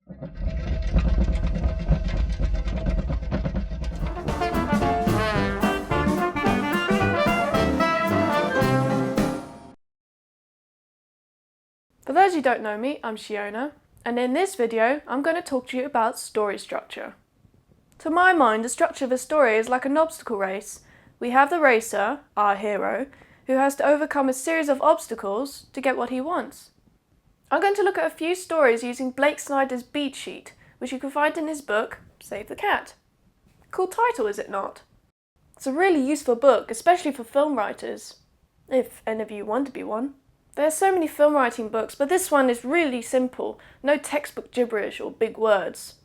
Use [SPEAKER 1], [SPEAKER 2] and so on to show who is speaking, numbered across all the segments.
[SPEAKER 1] For those who don't know me, I'm Shiona, and in this video I'm going to talk to you about story structure. To my mind, the structure of a story is like an obstacle race. We have the racer, our hero, who has to overcome a series of obstacles to get what he wants. I'm going to look at a few stories using Blake Snyder's beat sheet, which you can find in his book, Save the Cat. Cool title, is it not? It's a really useful book, especially for film writers, if any of you want to be one. There are so many film writing books, but this one is really simple, no textbook gibberish or big words.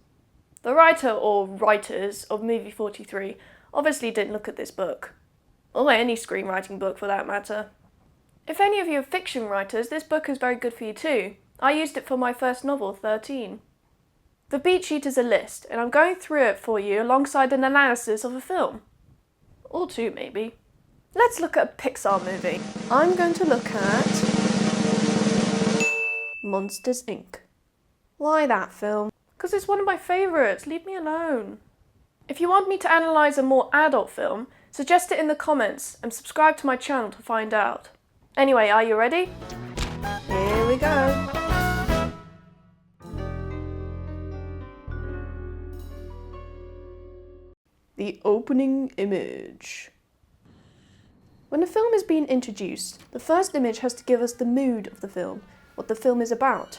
[SPEAKER 1] The writer or writers of Movie 43 obviously didn't look at this book, or any screenwriting book for that matter. If any of you are fiction writers, this book is very good for you too. I used it for my first novel, 13. The beat sheet is a list, and I'm going through it for you alongside an analysis of a film. Or two, maybe. Let's look at a Pixar movie. I'm going to look at Monsters, Inc. Why that film? Because it's one of my favourites, leave me alone. If you want me to analyse a more adult film, suggest it in the comments and subscribe to my channel to find out. Anyway, are you ready? Here we go. The opening image. When a film is being introduced, the first image has to give us the mood of the film, what the film is about.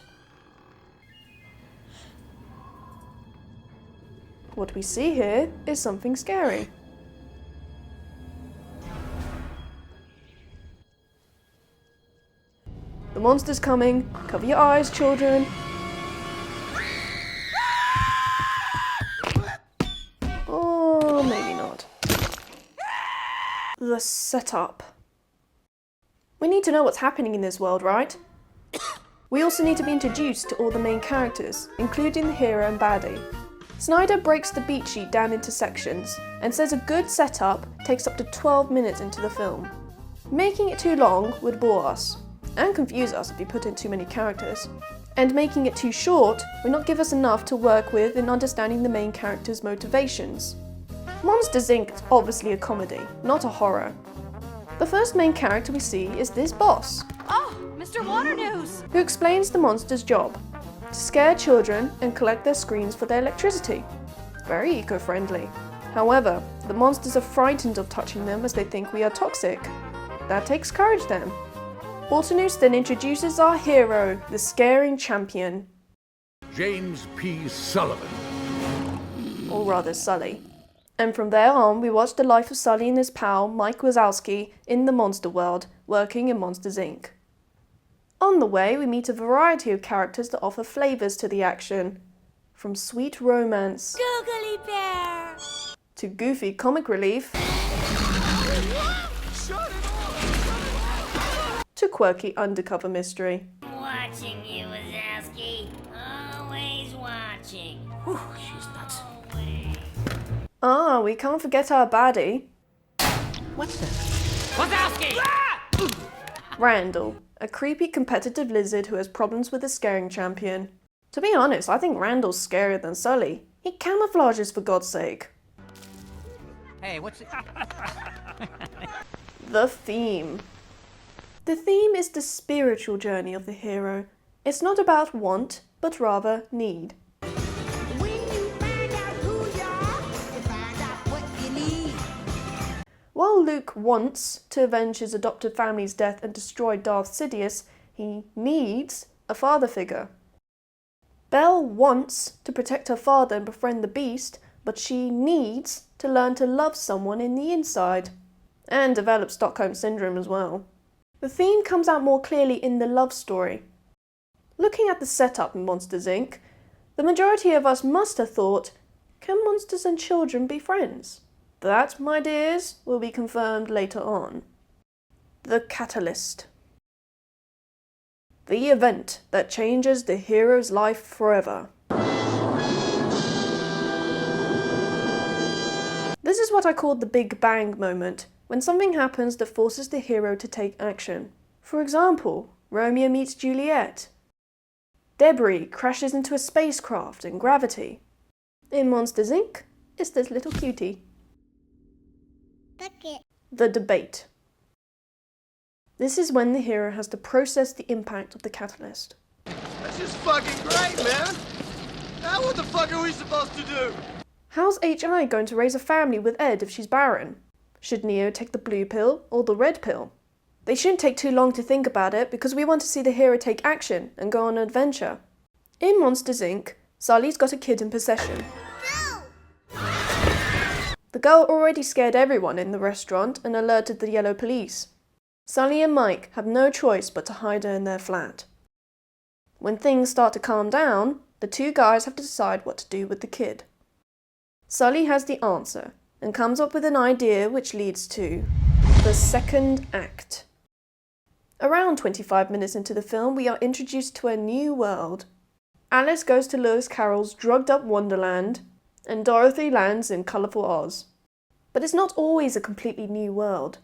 [SPEAKER 1] What we see here is something scary. The monster's coming. Cover your eyes, children. Or maybe not. The setup. We need to know what's happening in this world, right? We also need to be introduced to all the main characters, including the hero and baddie. Snyder breaks the beat sheet down into sections and says a good setup takes up to 12 minutes into the film. Making it too long would bore us and confuse us if we put in too many characters. And making it too short would not give us enough to work with in understanding the main character's motivations. Monsters, Inc. is obviously a comedy, not a horror. The first main character we see is this boss.
[SPEAKER 2] Oh, Mr. Waternoose!
[SPEAKER 1] Who explains the monster's job: to scare children and collect their screens for their electricity. Very eco-friendly. However, the monsters are frightened of touching them as they think we are toxic. That takes courage then. Waternoose then introduces our hero, the scaring champion.
[SPEAKER 3] James P. Sullivan.
[SPEAKER 1] Or rather, Sully. And from there on, we watch the life of Sully and his pal, Mike Wazowski, in the monster world, working in Monsters, Inc. On the way, we meet a variety of characters that offer flavours to the action. From sweet romance,
[SPEAKER 2] Googly bear!
[SPEAKER 1] to goofy comic relief, to quirky undercover mystery.
[SPEAKER 2] Watching you, Wazowski. Always watching.
[SPEAKER 4] Whew, she's nuts.
[SPEAKER 1] Ah, we can't forget our baddie,
[SPEAKER 4] What's this? Wazowski!
[SPEAKER 1] Randall, a creepy competitive lizard who has problems with the scaring champion. To be honest, I think Randall's scarier than Sully. He camouflages, for God's sake.
[SPEAKER 4] Hey, what's it?
[SPEAKER 1] The theme. The theme is the spiritual journey of the hero. It's not about want, but rather need.
[SPEAKER 2] When you find out who you are, you find out what you need.
[SPEAKER 1] While Luke wants to avenge his adopted family's death and destroy Darth Sidious, he needs a father figure. Belle wants to protect her father and befriend the Beast, but she needs to learn to love someone in the inside. And develop Stockholm Syndrome as well. The theme comes out more clearly in the love story. Looking at the setup in Monsters, Inc., the majority of us must have thought, can monsters and children be friends? That, my dears, will be confirmed later on. The catalyst. The event that changes the hero's life forever. This is what I call the Big Bang moment, when something happens that forces the hero to take action. For example, Romeo meets Juliet. Debris crashes into a spacecraft in gravity. In Monsters, Inc., it's this little cutie.
[SPEAKER 2] Bucket.
[SPEAKER 1] The debate. This is when the hero has to process the impact of the catalyst.
[SPEAKER 5] That's just fucking great, man! Now what the fuck are we supposed to do?
[SPEAKER 1] How's HI going to raise a family with Ed if she's barren? Should Neo take the blue pill or the red pill? They shouldn't take too long to think about it because we want to see the hero take action and go on an adventure. In Monsters, Inc., Sully's got a kid in possession. The girl already scared everyone in the restaurant and alerted the yellow police. Sully and Mike have no choice but to hide her in their flat. When things start to calm down, the two guys have to decide what to do with the kid. Sully has the answer and comes up with an idea which leads to the second act. Around 25 minutes into the film, we are introduced to a new world. Alice goes to Lewis Carroll's drugged-up Wonderland, and Dorothy lands in colourful Oz. But it's not always a completely new world.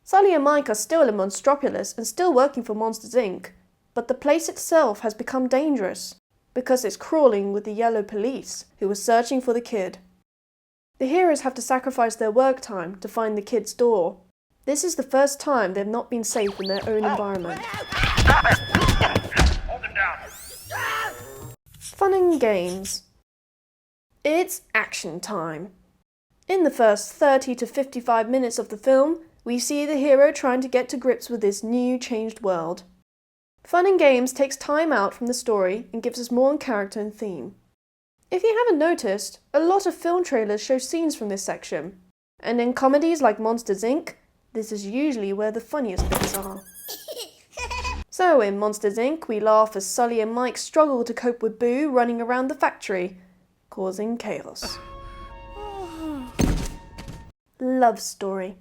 [SPEAKER 1] Sully and Mike are still in Monstropolis and still working for Monsters, Inc., but the place itself has become dangerous because it's crawling with the yellow police who are searching for the kid. The heroes have to sacrifice their work time to find the kid's door. This is the first time they've not been safe in their own environment.
[SPEAKER 3] Hold him down.
[SPEAKER 1] Fun and games. It's action time. In the first 30 to 55 minutes of the film, we see the hero trying to get to grips with this new, changed world. Fun and games takes time out from the story and gives us more on character and theme. If you haven't noticed, a lot of film trailers show scenes from this section. And in comedies like Monsters, Inc., this is usually where the funniest bits are. So in Monsters, Inc., we laugh as Sully and Mike struggle to cope with Boo running around the factory, causing chaos. Love story.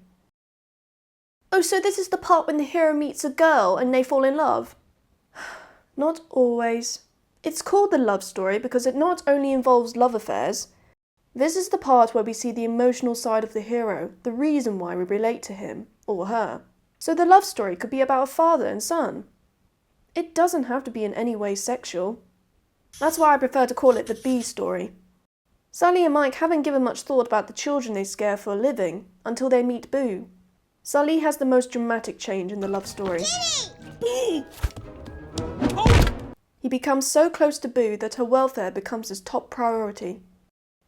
[SPEAKER 1] Oh, so this is the part when the hero meets a girl and they fall in love? Not always. It's called the love story because it not only involves love affairs. This is the part where we see the emotional side of the hero, the reason why we relate to him, or her. So the love story could be about a father and son. It doesn't have to be in any way sexual. That's why I prefer to call it the B story. Sully and Mike haven't given much thought about the children they scare for a living until they meet Boo. Sully has the most dramatic change in the love story. He becomes so close to Boo that her welfare becomes his top priority.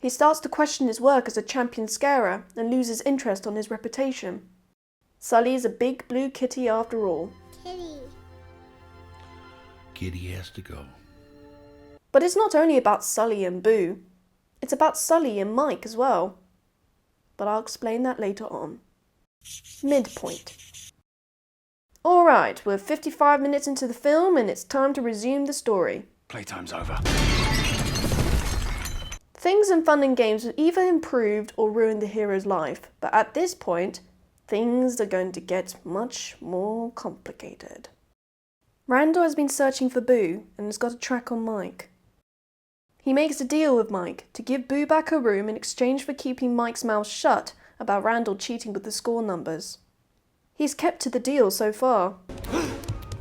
[SPEAKER 1] He starts to question his work as a champion scarer and loses interest on his reputation. Sully is a big blue kitty after all.
[SPEAKER 2] Kitty.
[SPEAKER 3] Kitty has to go.
[SPEAKER 1] But it's not only about Sully and Boo. It's about Sully and Mike as well. But I'll explain that later on. Midpoint. Alright, we're 55 minutes into the film and it's time to resume the story.
[SPEAKER 5] Playtime's over.
[SPEAKER 1] Things in Fun and Games have either improved or ruined the hero's life, but at this point, things are going to get much more complicated. Randall has been searching for Boo and has got a track on Mike. He makes a deal with Mike to give Boo back her room in exchange for keeping Mike's mouth shut about Randall cheating with the score numbers. He's kept to the deal so far.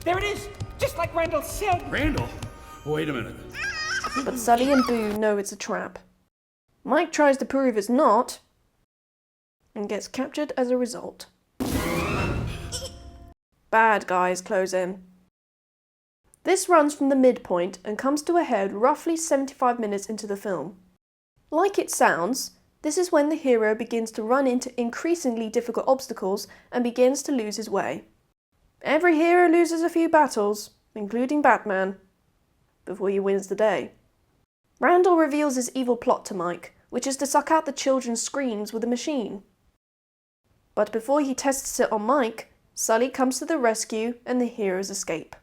[SPEAKER 4] There it is! Just like Randall said!
[SPEAKER 3] Randall? Wait a minute.
[SPEAKER 1] But Sully and Boo know it's a trap. Mike tries to prove it's not, and gets captured as a result. Bad guys close in. This runs from the midpoint and comes to a head roughly 75 minutes into the film. Like it sounds, this is when the hero begins to run into increasingly difficult obstacles and begins to lose his way. Every hero loses a few battles, including Batman, before he wins the day. Randall reveals his evil plot to Mike, which is to suck out the children's screams with a machine. But before he tests it on Mike, Sully comes to the rescue and the heroes escape.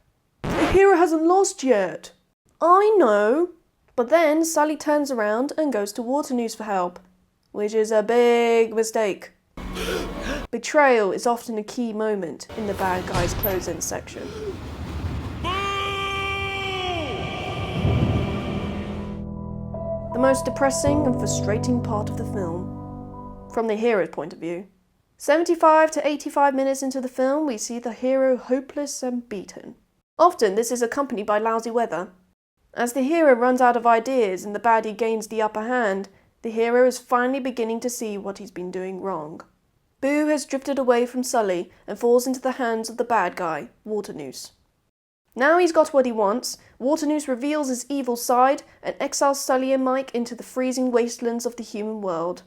[SPEAKER 1] The hero hasn't lost yet. I know. But then Sully turns around and goes to Waternoose for help, which is a big mistake. Betrayal is often a key moment in the bad guys close-in section. The most depressing and frustrating part of the film, from the hero's point of view. 75 to 85 minutes into the film, we see the hero hopeless and beaten. Often this is accompanied by lousy weather. As the hero runs out of ideas and the baddie gains the upper hand, the hero is finally beginning to see what he's been doing wrong. Boo has drifted away from Sully and falls into the hands of the bad guy, Waternoose. Now he's got what he wants, Waternoose reveals his evil side and exiles Sully and Mike into the freezing wastelands of the human world.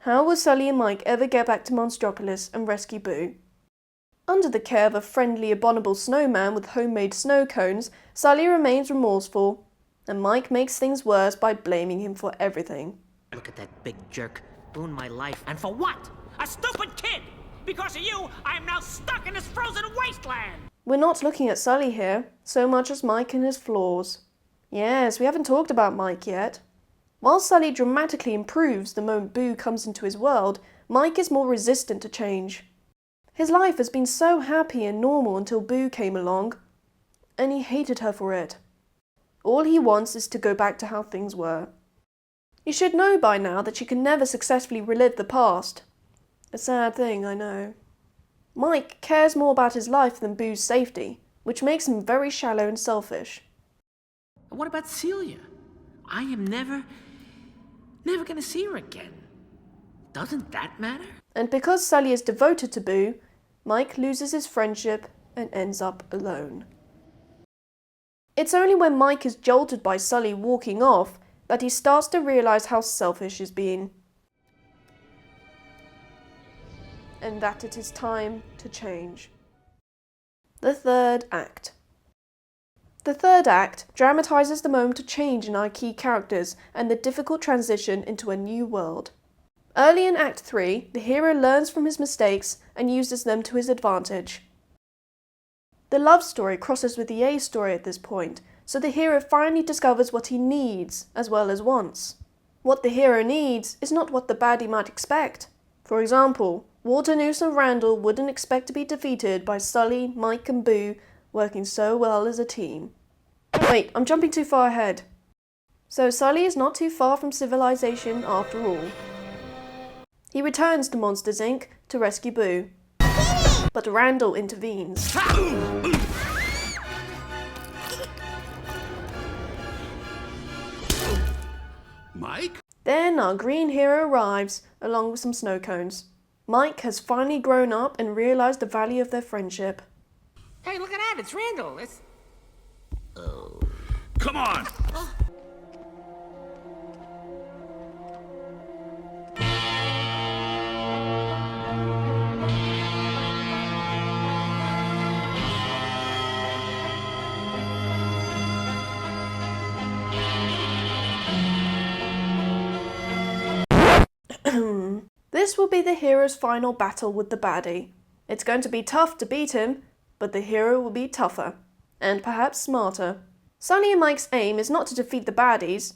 [SPEAKER 1] How will Sully and Mike ever get back to Monstropolis and rescue Boo? Under the care of a friendly, abominable snowman with homemade snow cones, Sully remains remorseful, and Mike makes things worse by blaming him for everything.
[SPEAKER 6] Look at that big jerk. Ruined my life. And for what? A stupid kid! Because of you, I am now stuck in this frozen wasteland!
[SPEAKER 1] We're not looking at Sully here, so much as Mike and his flaws. Yes, we haven't talked about Mike yet. While Sully dramatically improves the moment Boo comes into his world, Mike is more resistant to change. His life has been so happy and normal until Boo came along, and he hated her for it. All he wants is to go back to how things were. You should know by now that you can never successfully relive the past. A sad thing, I know. Mike cares more about his life than Boo's safety, which makes him very shallow and selfish.
[SPEAKER 6] What about Celia? I am never gonna see her again. Doesn't that matter?
[SPEAKER 1] And because Sully is devoted to Boo, Mike loses his friendship and ends up alone. It's only when Mike is jolted by Sully walking off that he starts to realise how selfish he's been. And that it is time to change. The third act. The third act dramatises the moment of change in our key characters and the difficult transition into a new world. Early in Act 3, the hero learns from his mistakes and uses them to his advantage. The love story crosses with the A story at this point, so the hero finally discovers what he needs as well as wants. What the hero needs is not what the baddie might expect. For example, Waternoose and Randall wouldn't expect to be defeated by Sully, Mike and Boo working so well as a team. Wait, I'm jumping too far ahead. So Sully is not too far from civilization after all. He returns to Monsters Inc. to rescue Boo. But Randall intervenes.
[SPEAKER 3] Mike?
[SPEAKER 1] Then our green hero arrives, along with some snow cones. Mike has finally grown up and realised the value of their friendship.
[SPEAKER 4] Hey, look at that. It's Randall. It's...
[SPEAKER 3] Come on!
[SPEAKER 1] This will be the hero's final battle with the baddie. It's going to be tough to beat him, but the hero will be tougher, and perhaps smarter. Sully and Mike's aim is not to defeat the baddies,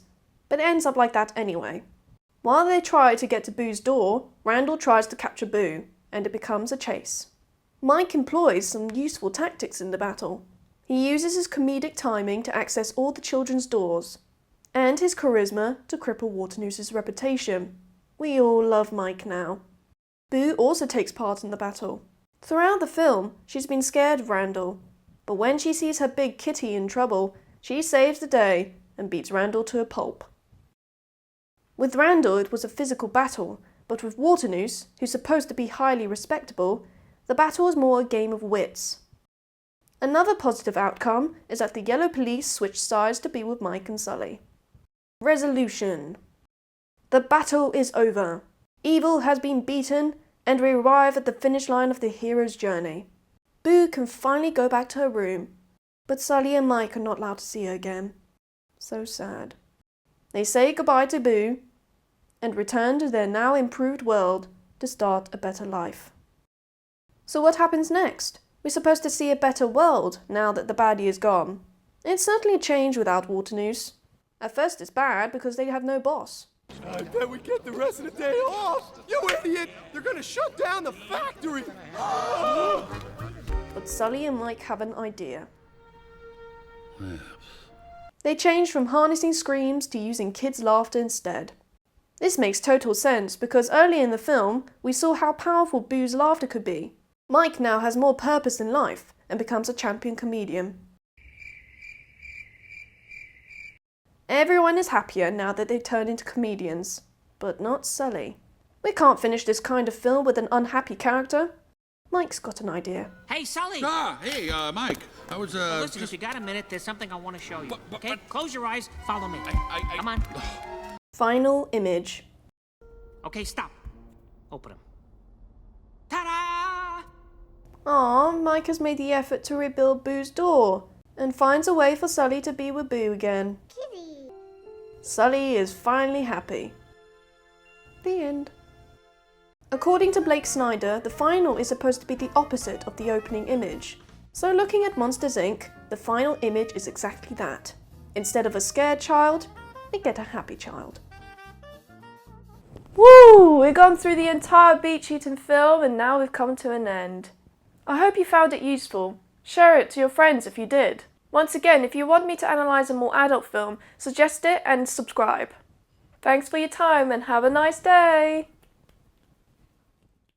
[SPEAKER 1] but it ends up like that anyway. While they try to get to Boo's door, Randall tries to capture Boo, and it becomes a chase. Mike employs some useful tactics in the battle. He uses his comedic timing to access all the children's doors, and his charisma to cripple Waternoose's reputation. We all love Mike now. Boo also takes part in the battle. Throughout the film, she's been scared of Randall, but when she sees her big kitty in trouble, she saves the day and beats Randall to a pulp. With Randall, it was a physical battle, but with Waternoose, who's supposed to be highly respectable, the battle was more a game of wits. Another positive outcome is that the Yellow Police switched sides to be with Mike and Sully. Resolution. The battle is over. Evil has been beaten, and we arrive at the finish line of the hero's journey. Boo can finally go back to her room, but Sully and Mike are not allowed to see her again. So sad. They say goodbye to Boo, and return to their now improved world to start a better life. So what happens next? We're supposed to see a better world now that the baddie is gone. It's certainly a change without Waternoose. At first it's bad because they have no boss.
[SPEAKER 5] I bet we get the rest of the day off. You idiot! They're gonna shut down the factory.
[SPEAKER 1] But Sully and Mike have an idea. They change from harnessing screams to using kids' laughter instead. This makes total sense because early in the film, we saw how powerful Boo's laughter could be. Mike now has more purpose in life and becomes a champion comedian. Everyone is happier now that they've turned into comedians, but not Sully. We can't finish this kind of film with an unhappy character. Mike's got an idea.
[SPEAKER 6] Hey, Sully!
[SPEAKER 3] Hey, Mike. I was,
[SPEAKER 6] Listen, if you got a minute, there's something I want to show you. Okay? Close your eyes, follow me. Come on.
[SPEAKER 1] Final image.
[SPEAKER 6] Okay, stop. Open them. Ta-da!
[SPEAKER 1] Aw, Mike has made the effort to rebuild Boo's door and finds a way for Sully to be with Boo again.
[SPEAKER 2] Kitty.
[SPEAKER 1] Sully is finally happy. The end. According to Blake Snyder, the final is supposed to be the opposite of the opening image. So looking at Monsters Inc., the final image is exactly that. Instead of a scared child, we get a happy child. Woo! We've gone through the entire Beach Eaten film and now we've come to an end. I hope you found it useful. Share it to your friends if you did. Once again, if you want me to analyse a more adult film, suggest it and subscribe. Thanks for your time and have a nice day!